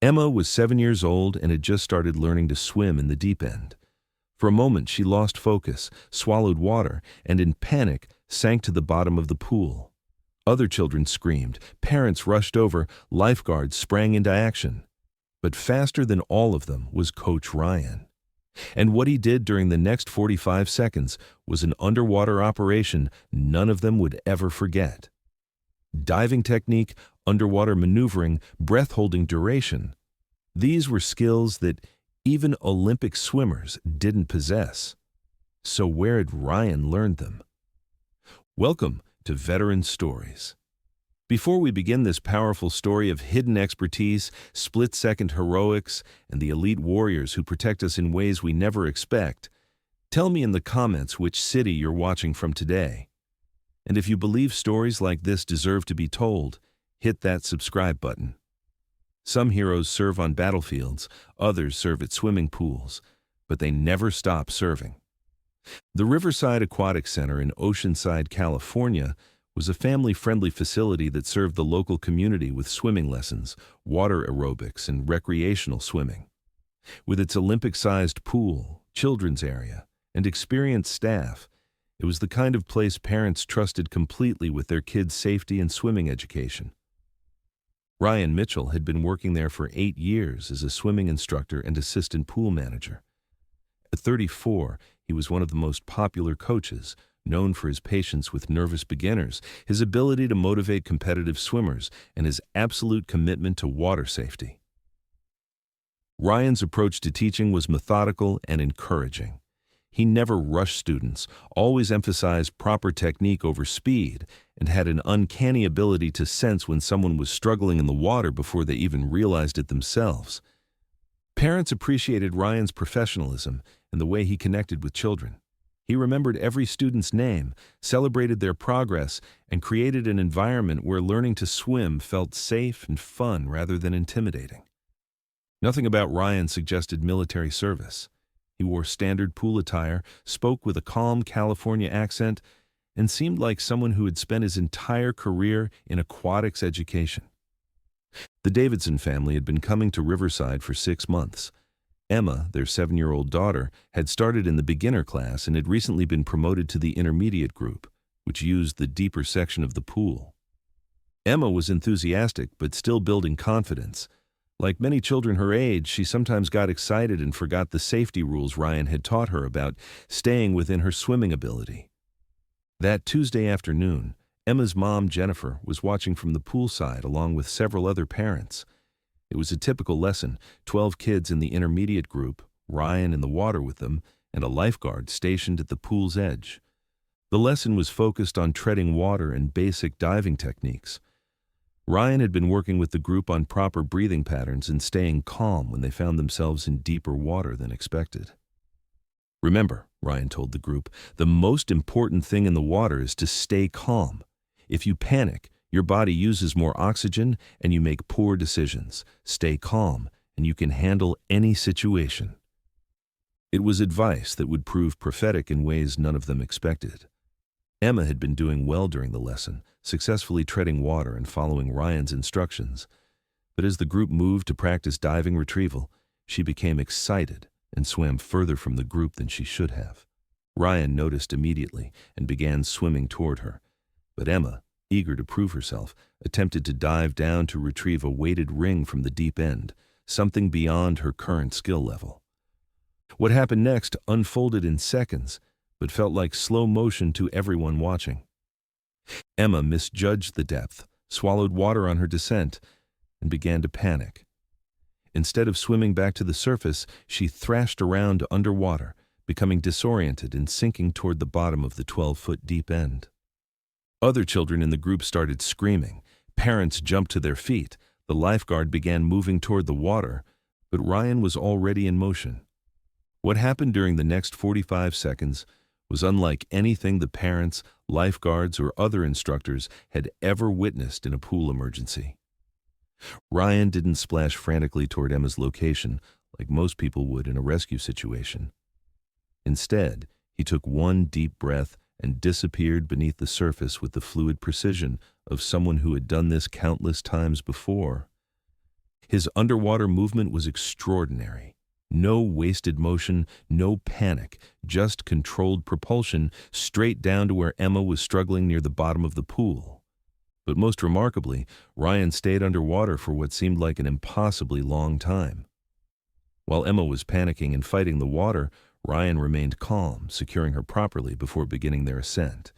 Emma was 7 years old and had just started learning to swim in the deep end. For a moment, she lost focus, swallowed water, and in panic, sank to the bottom of the pool. Other children screamed, parents rushed over, lifeguards sprang into action. But faster than all of them was Coach Ryan. And what he did during the next 45 seconds was an underwater operation none of them would ever forget. Diving technique, underwater maneuvering, breath-holding duration. These were skills that even Olympic swimmers didn't possess. So where had Ryan learned them? Welcome to Veteran Stories. Before we begin this powerful story of hidden expertise, split-second heroics, and the elite warriors who protect us in ways we never expect, tell me in the comments which city you're watching from today. And if you believe stories like this deserve to be told, hit that subscribe button. Some heroes serve on battlefields, others serve at swimming pools, but they never stop serving. The Riverside Aquatic Center in Oceanside, California, was a family-friendly facility that served the local community with swimming lessons, water aerobics, and recreational swimming. With its Olympic-sized pool, children's area, and experienced staff, it was the kind of place parents trusted completely with their kids' safety and swimming education. Ryan Mitchell had been working there for 8 years as a swimming instructor and assistant pool manager. At 34, he was one of the most popular coaches, known for his patience with nervous beginners, his ability to motivate competitive swimmers, and his absolute commitment to water safety. Ryan's approach to teaching was methodical and encouraging. He never rushed students, always emphasized proper technique over speed, and had an uncanny ability to sense when someone was struggling in the water before they even realized it themselves. Parents appreciated Ryan's professionalism and the way he connected with children. He remembered every student's name, celebrated their progress, and created an environment where learning to swim felt safe and fun rather than intimidating. Nothing about Ryan suggested military service. He wore standard pool attire, spoke with a calm California accent, and seemed like someone who had spent his entire career in aquatics education. The Davidson family had been coming to Riverside for 6 months. Emma, their 7-year-old daughter, had started in the beginner class and had recently been promoted to the intermediate group, which used the deeper section of the pool. Emma was enthusiastic but still building confidence. Like many children her age, she sometimes got excited and forgot the safety rules Ryan had taught her about staying within her swimming ability. That Tuesday afternoon, Emma's mom, Jennifer, was watching from the poolside along with several other parents. It was a typical lesson, 12 kids in the intermediate group, Ryan in the water with them, and a lifeguard stationed at the pool's edge. The lesson was focused on treading water and basic diving techniques. Ryan had been working with the group on proper breathing patterns and staying calm when they found themselves in deeper water than expected. "Remember," Ryan told the group, "the most important thing in the water is to stay calm. If you panic, your body uses more oxygen and you make poor decisions. Stay calm and you can handle any situation." It was advice that would prove prophetic in ways none of them expected. Emma had been doing well during the lesson, successfully treading water and following Ryan's instructions. But as the group moved to practice diving retrieval, she became excited and swam further from the group than she should have. Ryan noticed immediately and began swimming toward her. But Emma, eager to prove herself, attempted to dive down to retrieve a weighted ring from the deep end, something beyond her current skill level. What happened next unfolded in seconds, but felt like slow motion to everyone watching. Emma misjudged the depth, swallowed water on her descent, and began to panic. Instead of swimming back to the surface, she thrashed around underwater, becoming disoriented and sinking toward the bottom of the 12-foot deep end. Other children in the group started screaming. Parents jumped to their feet. The lifeguard began moving toward the water, but Ryan was already in motion. What happened during the next 45 seconds was unlike anything the parents, lifeguards, or other instructors had ever witnessed in a pool emergency. Ryan didn't splash frantically toward Emma's location like most people would in a rescue situation. Instead, he took one deep breath and disappeared beneath the surface with the fluid precision of someone who had done this countless times before. His underwater movement was extraordinary. No wasted motion, no panic, just controlled propulsion straight down to where Emma was struggling near the bottom of the pool. But most remarkably, Ryan stayed underwater for what seemed like an impossibly long time. While Emma was panicking and fighting the water, Ryan remained calm, securing her properly before beginning their ascent.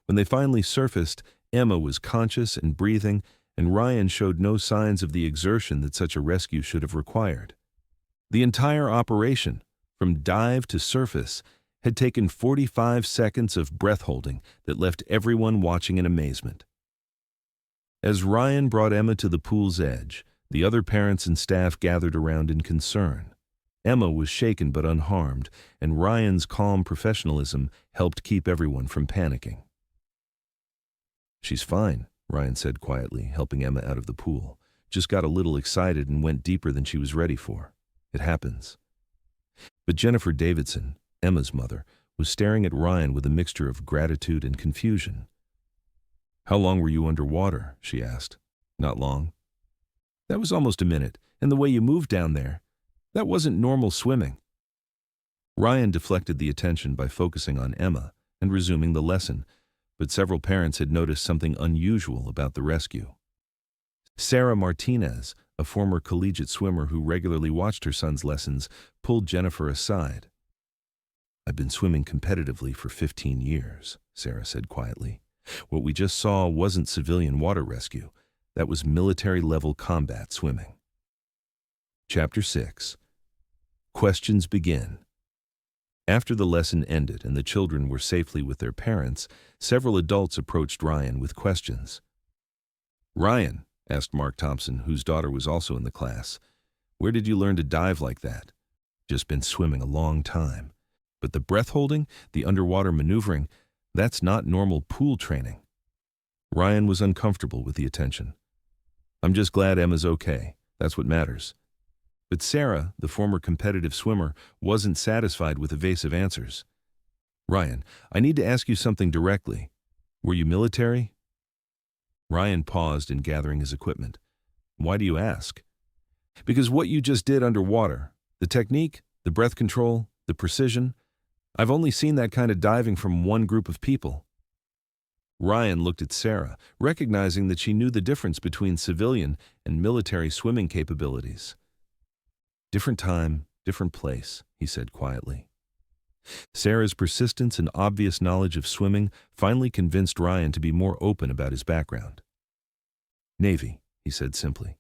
When they finally surfaced, Emma was conscious and breathing, and Ryan showed no signs of the exertion that such a rescue should have required. The entire operation, from dive to surface, had taken 45 seconds of breath-holding that left everyone watching in amazement. As Ryan brought Emma to the pool's edge, the other parents and staff gathered around in concern. Emma was shaken but unharmed, and Ryan's calm professionalism helped keep everyone from panicking. "She's fine," Ryan said quietly, helping Emma out of the pool. "Just got a little excited and went deeper than she was ready for. It happens." But Jennifer Davidson, Emma's mother, was staring at Ryan with a mixture of gratitude and confusion. "How long were you underwater?" she asked. "Not long." "That was almost a minute, and the way you moved down there, that wasn't normal swimming." Ryan deflected the attention by focusing on Emma and resuming the lesson, but several parents had noticed something unusual about the rescue. Sarah Martinez, a former collegiate swimmer who regularly watched her son's lessons, pulled Jennifer aside. "I've been swimming competitively for 15 years, Sarah said quietly. "What we just saw wasn't civilian water rescue. That was military-level combat swimming." Chapter 6. Questions begin. After the lesson ended and the children were safely with their parents, several adults approached Ryan with questions. "Ryan," asked Mark Thompson, whose daughter was also in the class, "where did you learn to dive like that?" "Just been swimming a long time. But the breath-holding, the underwater maneuvering, that's not normal pool training." Ryan was uncomfortable with the attention. "I'm just glad Emma's okay. That's what matters." But Sarah, the former competitive swimmer, wasn't satisfied with evasive answers. "Ryan, I need to ask you something directly. Were you military?" Ryan paused in gathering his equipment. "Why do you ask?" "Because what you just did underwater, the technique, the breath control, the precision, I've only seen that kind of diving from one group of people." Ryan looked at Sarah, recognizing that she knew the difference between civilian and military swimming capabilities. "Different time, different place," he said quietly. Sarah's persistence and obvious knowledge of swimming finally convinced Ryan to be more open about his background. "Navy," he said simply.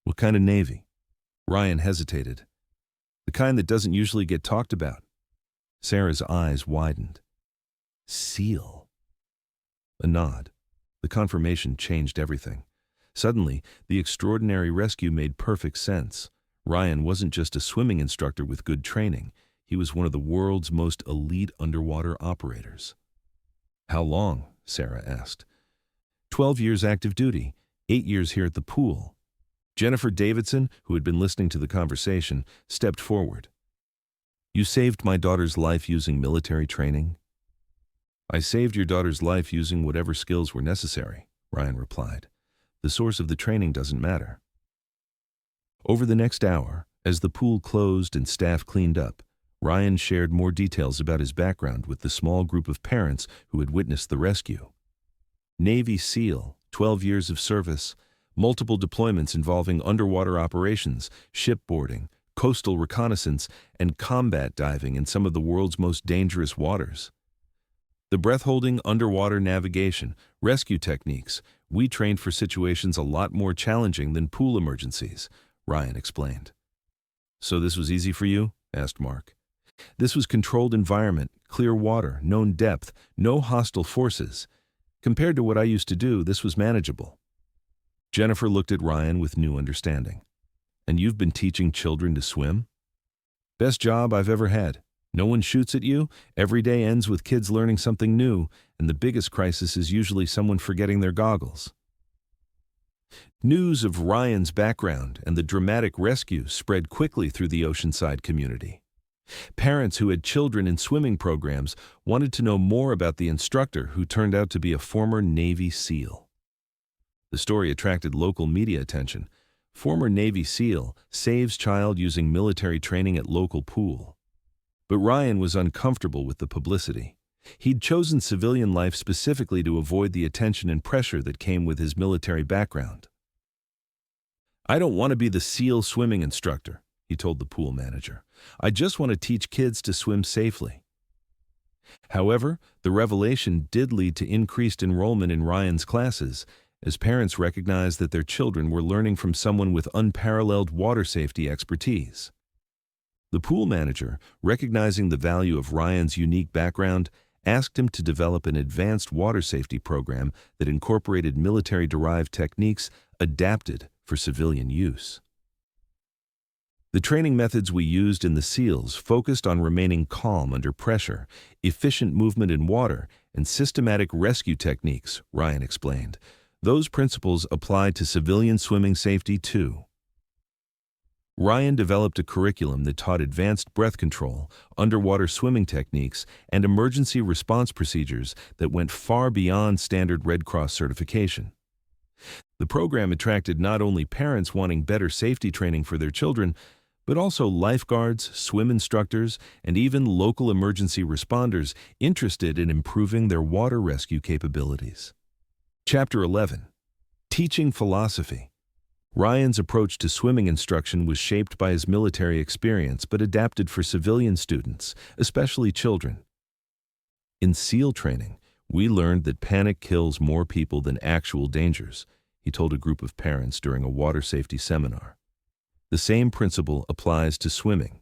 "What kind of Navy?" Ryan hesitated. "The kind that doesn't usually get talked about." Sarah's eyes widened. "SEAL." A nod. The confirmation changed everything. Suddenly, the extraordinary rescue made perfect sense. Ryan wasn't just a swimming instructor with good training. He was one of the world's most elite underwater operators. "How long?" Sarah asked. 12 years active duty, 8 years here at the pool." Jennifer Davidson, who had been listening to the conversation, stepped forward. "You saved my daughter's life using military training?" "I saved your daughter's life using whatever skills were necessary," Ryan replied. "The source of the training doesn't matter." Over the next hour, as the pool closed and staff cleaned up, Ryan shared more details about his background with the small group of parents who had witnessed the rescue. Navy SEAL, 12 years of service, multiple deployments involving underwater operations, shipboarding, coastal reconnaissance, and combat diving in some of the world's most dangerous waters. The breath-holding underwater navigation, rescue techniques, we trained for situations a lot more challenging than pool emergencies, Ryan explained. "So this was easy for you?" asked Mark. "This was controlled environment, clear water, known depth, no hostile forces. Compared to what I used to do, this was manageable." Jennifer looked at Ryan with new understanding. "And you've been teaching children to swim?" "Best job I've ever had. No one shoots at you, every day ends with kids learning something new, and the biggest crisis is usually someone forgetting their goggles." News of Ryan's background and the dramatic rescue spread quickly through the Oceanside community. Parents who had children in swimming programs wanted to know more about the instructor who turned out to be a former Navy SEAL. The story attracted local media attention. former Navy SEAL, saves child using military training at local pool. But Ryan was uncomfortable with the publicity. He'd chosen civilian life specifically to avoid the attention and pressure that came with his military background. "I don't want to be the SEAL swimming instructor," he told the pool manager. "I just want to teach kids to swim safely." However, the revelation did lead to increased enrollment in Ryan's classes, as parents recognized that their children were learning from someone with unparalleled water safety expertise. The pool manager, recognizing the value of Ryan's unique background, asked him to develop an advanced water safety program that incorporated military-derived techniques adapted for civilian use. The training methods we used in the SEALs focused on remaining calm under pressure, efficient movement in water, and systematic rescue techniques, Ryan explained. Those principles apply to civilian swimming safety too. Ryan developed a curriculum that taught advanced breath control, underwater swimming techniques, and emergency response procedures that went far beyond standard Red Cross certification. The program attracted not only parents wanting better safety training for their children, but also lifeguards, swim instructors, and even local emergency responders interested in improving their water rescue capabilities. Chapter 11. Teaching Philosophy. Ryan's approach to swimming instruction was shaped by his military experience but adapted for civilian students, especially children. "In SEAL training, we learned that panic kills more people than actual dangers," he told a group of parents during a water safety seminar. The same principle applies to swimming.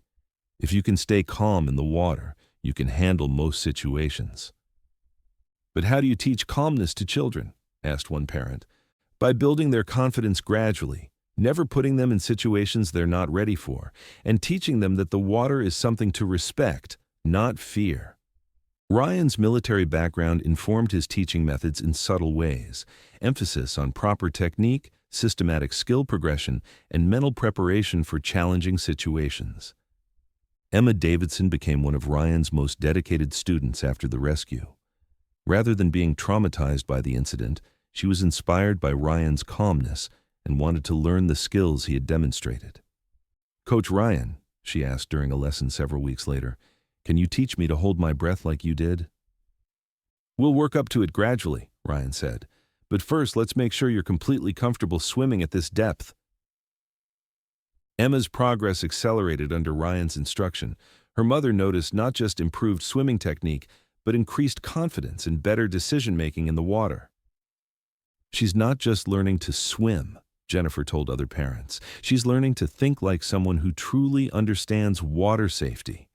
If you can stay calm in the water, you can handle most situations. "But how do you teach calmness to children?" asked one parent. "By building their confidence gradually, never putting them in situations they're not ready for, and teaching them that the water is something to respect, not fear." Ryan's military background informed his teaching methods in subtle ways, emphasis on proper technique, systematic skill progression, and mental preparation for challenging situations. Emma Davidson became one of Ryan's most dedicated students after the rescue. Rather than being traumatized by the incident, she was inspired by Ryan's calmness and wanted to learn the skills he had demonstrated. "Coach Ryan," she asked during a lesson several weeks later, "can you teach me to hold my breath like you did?" "We'll work up to it gradually," Ryan said. "But first, let's make sure you're completely comfortable swimming at this depth." Emma's progress accelerated under Ryan's instruction. Her mother noticed not just improved swimming technique, but increased confidence and better decision-making in the water. "She's not just learning to swim," Jennifer told other parents. "She's learning to think like someone who truly understands water safety."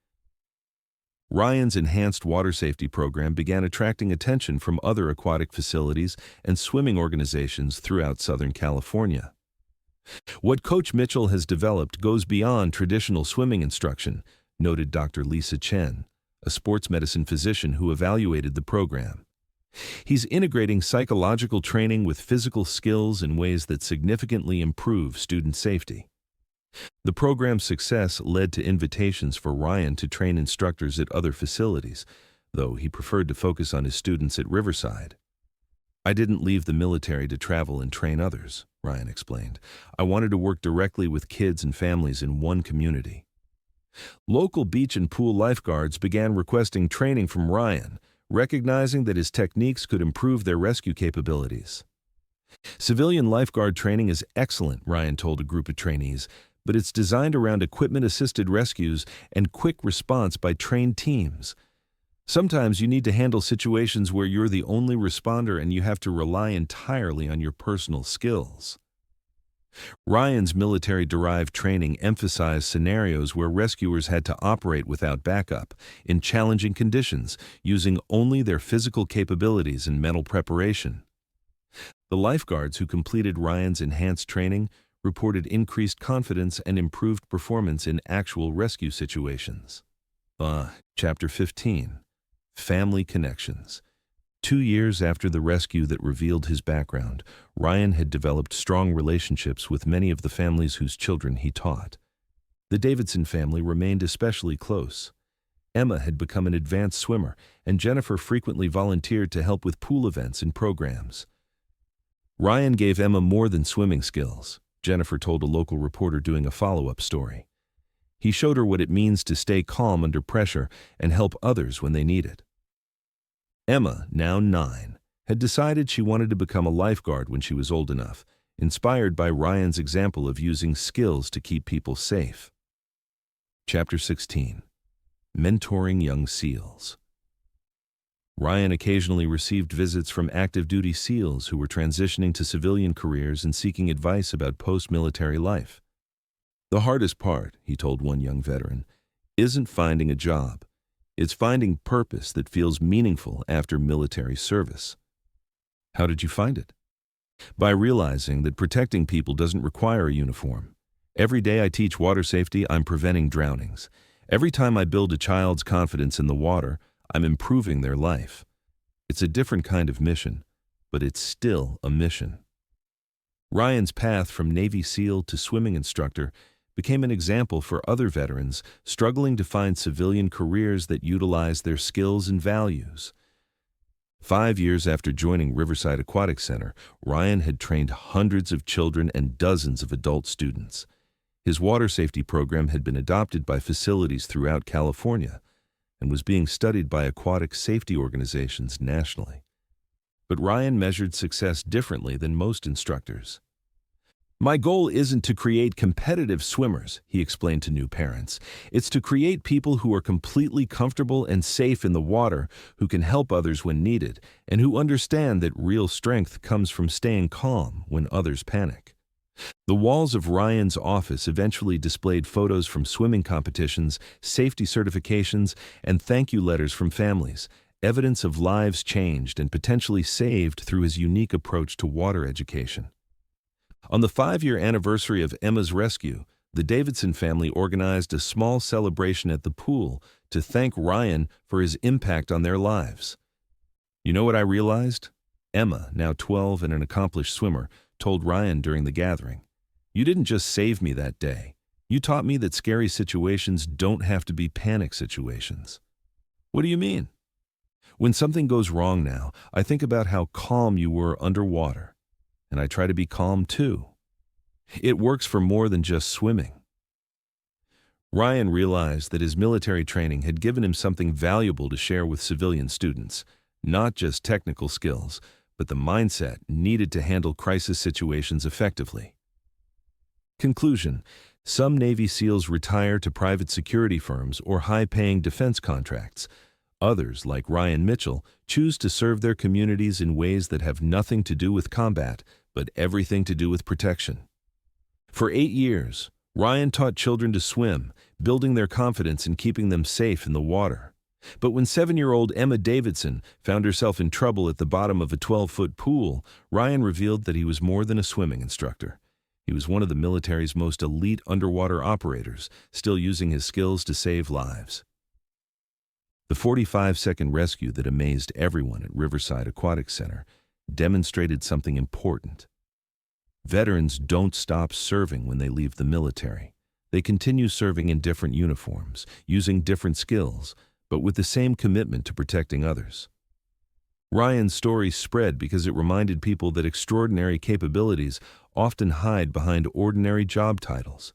Ryan's enhanced water safety program began attracting attention from other aquatic facilities and swimming organizations throughout Southern California. "What Coach Mitchell has developed goes beyond traditional swimming instruction," noted Dr. Lisa Chen, a sports medicine physician who evaluated the program. "He's integrating psychological training with physical skills in ways that significantly improve student safety." The program's success led to invitations for Ryan to train instructors at other facilities, though he preferred to focus on his students at Riverside. "I didn't leave the military to travel and train others," Ryan explained. "I wanted to work directly with kids and families in one community." Local beach and pool lifeguards began requesting training from Ryan, recognizing that his techniques could improve their rescue capabilities. "Civilian lifeguard training is excellent," Ryan told a group of trainees, "but it's designed around equipment-assisted rescues and quick response by trained teams. Sometimes you need to handle situations where you're the only responder and you have to rely entirely on your personal skills." Ryan's military-derived training emphasized scenarios where rescuers had to operate without backup, in challenging conditions, using only their physical capabilities and mental preparation. The lifeguards who completed Ryan's enhanced training reported increased confidence and improved performance in actual rescue situations. Chapter 15. Family Connections. 2 years after the rescue that revealed his background, Ryan had developed strong relationships with many of the families whose children he taught. The Davidson family remained especially close. Emma had become an advanced swimmer, and Jennifer frequently volunteered to help with pool events and programs. Ryan gave Emma more than swimming skills. Jennifer told a local reporter doing a follow-up story. He showed her what it means to stay calm under pressure and help others when they need it. Emma, now 9, had decided she wanted to become a lifeguard when she was old enough, inspired by Ryan's example of using skills to keep people safe. Chapter 16. Mentoring Young SEALs. Ryan occasionally received visits from active duty SEALs who were transitioning to civilian careers and seeking advice about post-military life. The hardest part, he told one young veteran, isn't finding a job. It's finding purpose that feels meaningful after military service. How did you find it? By realizing that protecting people doesn't require a uniform. Every day I teach water safety, I'm preventing drownings. Every time I build a child's confidence in the water, I'm improving their life. It's a different kind of mission, but it's still a mission. Ryan's path from Navy SEAL to swimming instructor became an example for other veterans struggling to find civilian careers that utilize their skills and values. 5 years after joining Riverside Aquatic Center, Ryan had trained hundreds of children and dozens of adult students. His water safety program had been adopted by facilities throughout California and was being studied by aquatic safety organizations nationally. But Ryan measured success differently than most instructors. My goal isn't to create competitive swimmers, he explained to new parents. It's to create people who are completely comfortable and safe in the water, who can help others when needed, and who understand that real strength comes from staying calm when others panic. The walls of Ryan's office eventually displayed photos from swimming competitions, safety certifications, and thank you letters from families, evidence of lives changed and potentially saved through his unique approach to water education. On the 5-year anniversary of Emma's rescue, the Davidson family organized a small celebration at the pool to thank Ryan for his impact on their lives. You know what I realized? Emma, now 12 and an accomplished swimmer, told Ryan during the gathering. You didn't just save me that day. You taught me that scary situations don't have to be panic situations. What do you mean? When something goes wrong now, I think about how calm you were underwater. And I try to be calm too. It works for more than just swimming. Ryan realized that his military training had given him something valuable to share with civilian students, not just technical skills, but the mindset needed to handle crisis situations effectively. Conclusion: some Navy SEALs retire to private security firms or high-paying defense contracts. Others, like Ryan Mitchell, choose to serve their communities in ways that have nothing to do with combat, but everything to do with protection. For 8 years, Ryan taught children to swim, building their confidence and keeping them safe in the water. But when 7-year-old Emma Davidson found herself in trouble at the bottom of a 12-foot pool, Ryan revealed that he was more than a swimming instructor. He was one of the military's most elite underwater operators, still using his skills to save lives. The 45-second rescue that amazed everyone at Riverside Aquatic Center demonstrated something important. Veterans don't stop serving when they leave the military. They continue serving in different uniforms, using different skills, but with the same commitment to protecting others. Ryan's story spread because it reminded people that extraordinary capabilities often hide behind ordinary job titles.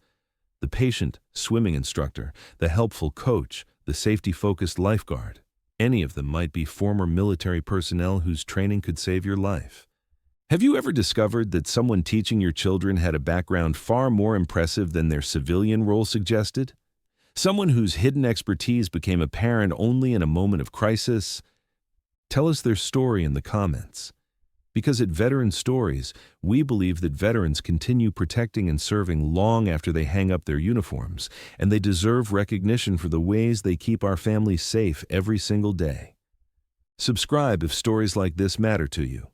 The patient swimming instructor, the helpful coach, the safety-focused lifeguard. Any of them might be former military personnel whose training could save your life. Have you ever discovered that someone teaching your children had a background far more impressive than their civilian role suggested? Someone whose hidden expertise became apparent only in a moment of crisis? Tell us their story in the comments. Because at Veteran Stories, we believe that veterans continue protecting and serving long after they hang up their uniforms, and they deserve recognition for the ways they keep our families safe every single day. Subscribe if stories like this matter to you,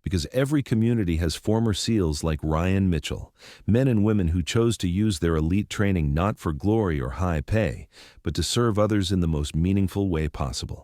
because every community has former SEALs like Ryan Mitchell, men and women who chose to use their elite training not for glory or high pay, but to serve others in the most meaningful way possible.